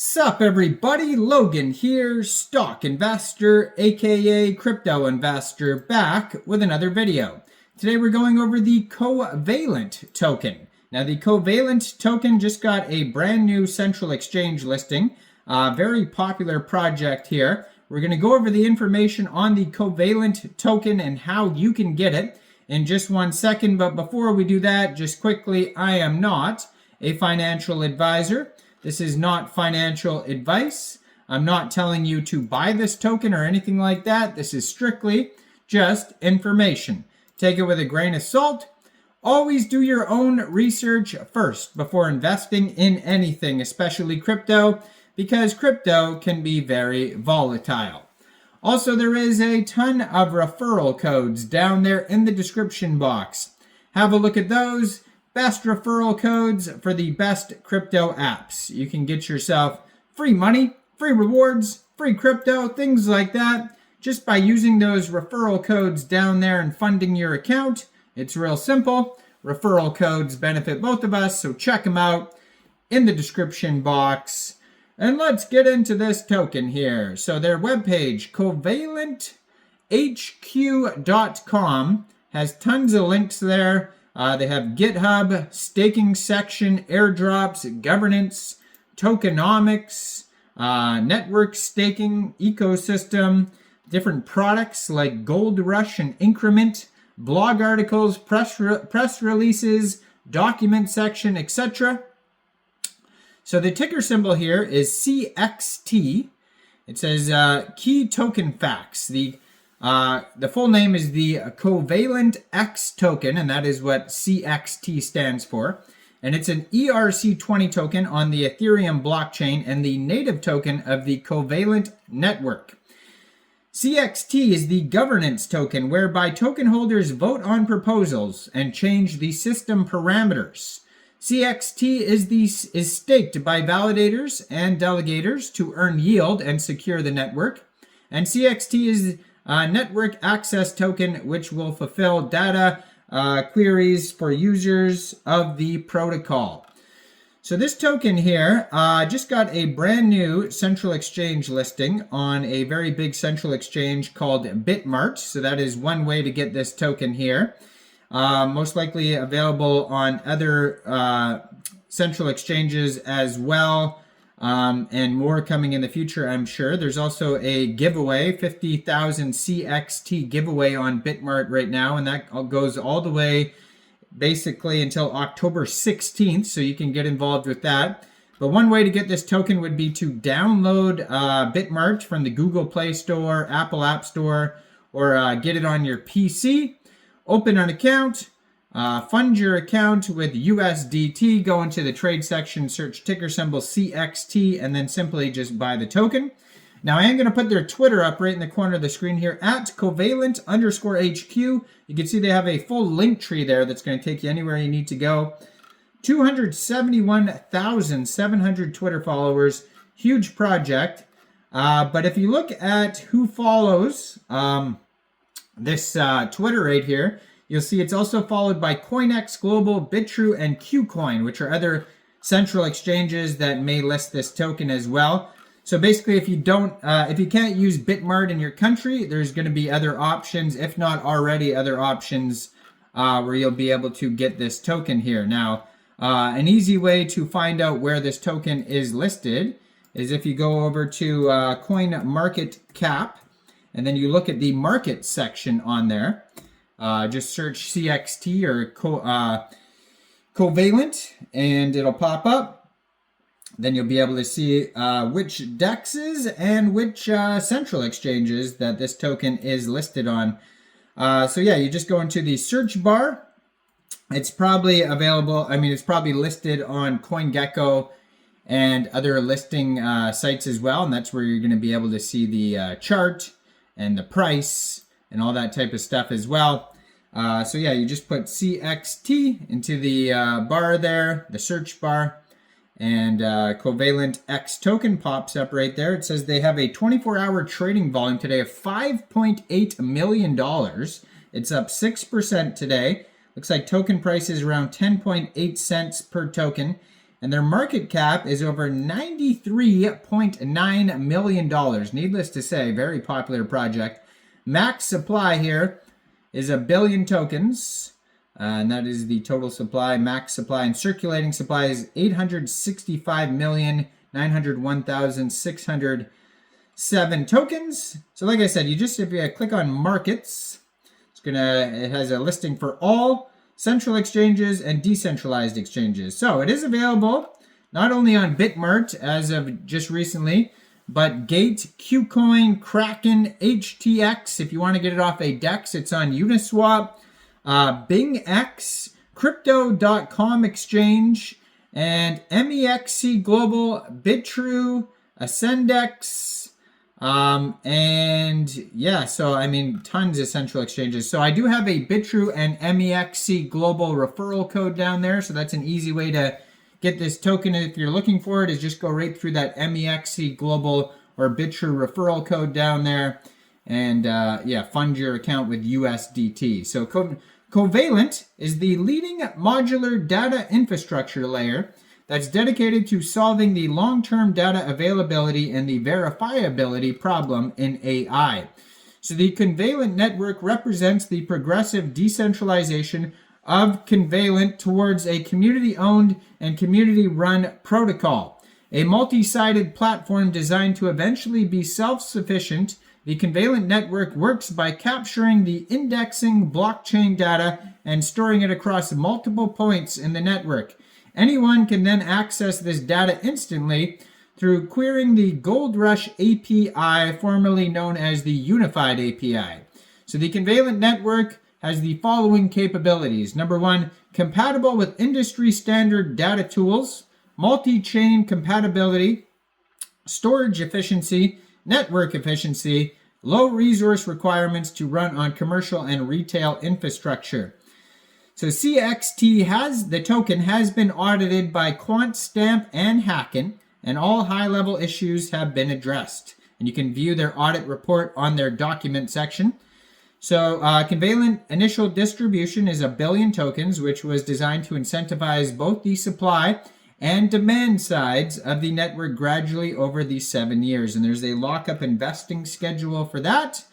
Sup everybody, Logan here, stock investor aka crypto investor, back with another video. Today we're going over the Covalent token. Now the Covalent token just got a brand new central exchange listing, very popular project here. We're going to go over the information on the Covalent token and how you can get it in just 1 second, but before we do that, just quickly, I am not a financial advisor. This is not financial advice. I'm not telling you to buy this token or anything like that. This is strictly just information. Take it with a grain of salt. Always do your own research first before investing in anything, especially crypto, because crypto can be very volatile. Also, there is a ton of referral codes down there in the description box. Have a look at those. Best referral codes for the best crypto apps. You can get yourself free money, free rewards, free crypto, things like that, just by using those referral codes down there and funding your account. It's real simple. Referral codes benefit both of us, so check them out in the description box. And let's get into this token here. So their webpage, covalenthq.com, has tons of links there. They have GitHub, staking section, airdrops, governance, tokenomics, network staking, ecosystem, different products like Gold Rush and Increment, blog articles, press releases, document section, etc. So the ticker symbol here is CXT. It says key token facts. The full name is the Covalent X token, and that is what CXT stands for. And it's an ERC20 token on the Ethereum blockchain and the native token of the Covalent network. CXT is the governance token, whereby token holders vote on proposals and change the system parameters. CXT is staked by validators and delegators to earn yield and secure the network. And CXT is network access token, which will fulfill data queries for users of the protocol. So this token here just got a brand new central exchange listing on a very big central exchange called Bitmart. So that is one way to get this token here. Most likely available on other central exchanges as well. And more coming in the future, I'm sure. There's also a giveaway, 50,000 CXT giveaway on Bitmart right now, and that goes all the way basically until October 16th, so you can get involved with that. But one way to get this token would be to download Bitmart from the Google Play Store, Apple App Store, or get it on your PC, open an account, fund your account with USDT, go into the trade section, search ticker symbol CXT, and then simply just buy the token. Now I am going to put their Twitter up right in the corner of the screen here, at Covalent_HQ. You can see they have a full link tree there that's going to take you anywhere you need to go. 271,700 Twitter followers, huge project. But if you look at who follows this Twitter right here, you'll see it's also followed by Coinex Global, Bitrue, and KuCoin, which are other central exchanges that may list this token as well. So basically, if you can't use Bitmart in your country, there's going to be other options, if not already other options, where you'll be able to get this token here. Now, an easy way to find out where this token is listed is if you go over to CoinMarketCap, and then you look at the market section on there. Just search CXT or Covalent, and it'll pop up. Then you'll be able to see which dexes and which central exchanges that this token is listed on. So yeah, you just go into the search bar. It's probably available, it's probably listed on CoinGecko and other listing sites as well. And that's where you're going to be able to see the chart and the price and all that type of stuff as well. So yeah, you just put CXT into the bar there, the search bar, and Covalent X token pops up right there. It says they have a 24-hour trading volume today of $5.8 million. It's up 6% today. Looks like token price is around 10.8 cents per token. and their market cap is over $93.9 million. Needless to say, very popular project. Max supply here is 1 billion tokens, and that is the total supply. Max supply and circulating supply is 865,901,607 tokens. So like I said, if you click on markets, it has a listing for all central exchanges and decentralized exchanges. So it is available not only on Bitmart as of just recently, but Gate, KuCoin, KRAKEN, HTX. If you want to get it off a DEX, it's on Uniswap, Mexc, Crypto.com exchange, and Mexc Global, Bitrue, Ascendex, and yeah, so I mean, tons of central exchanges. So I do have a Bitrue and Mexc Global referral code down there. So that's an easy way to get this token. If you're looking for it, is just go right through that Mexc Global or Bitrue referral code down there, and yeah, fund your account with USDT. So Covalent is the leading modular data infrastructure layer that's dedicated to solving the long-term data availability and the verifiability problem in AI. So the Covalent network represents the progressive decentralization of Covalent towards a community-owned and community-run protocol, a multi-sided platform designed to eventually be self-sufficient. The Covalent network works by capturing the indexing blockchain data and storing it across multiple points in the network. Anyone can then access this data instantly through querying the Gold Rush API, formerly known as the Unified API. So the Covalent network has the following capabilities. Number one, compatible with industry standard data tools, multi-chain compatibility, storage efficiency, network efficiency, low resource requirements to run on commercial and retail infrastructure. So CXT the token has been audited by QuantStamp and KRAKEN, and all high-level issues have been addressed. And you can view their audit report on their document section. So Covalent initial distribution is 1 billion tokens, which was designed to incentivize both the supply and demand sides of the network gradually over the 7 years. And there's a lockup investing schedule for that.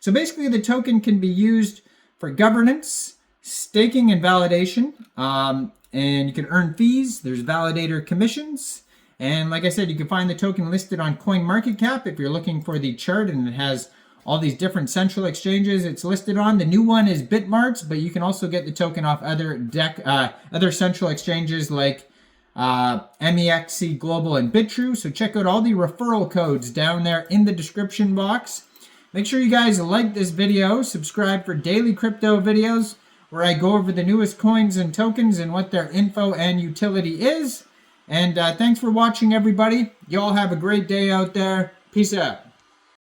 So basically the token can be used for governance, staking and validation, and you can earn fees. There's validator commissions, and like I said, you can find the token listed on CoinMarketCap if you're looking for the chart, and it has all these different central exchanges it's listed on. The new one is Bitmart, but you can also get the token off other central exchanges like Mexc Global and Bitrue. So check out all the referral codes down there in the description box. Make sure you guys like this video, subscribe for daily crypto videos, where I go over the newest coins and tokens and what their info and utility is. And thanks for watching, everybody. You all have a great day out there. Peace out.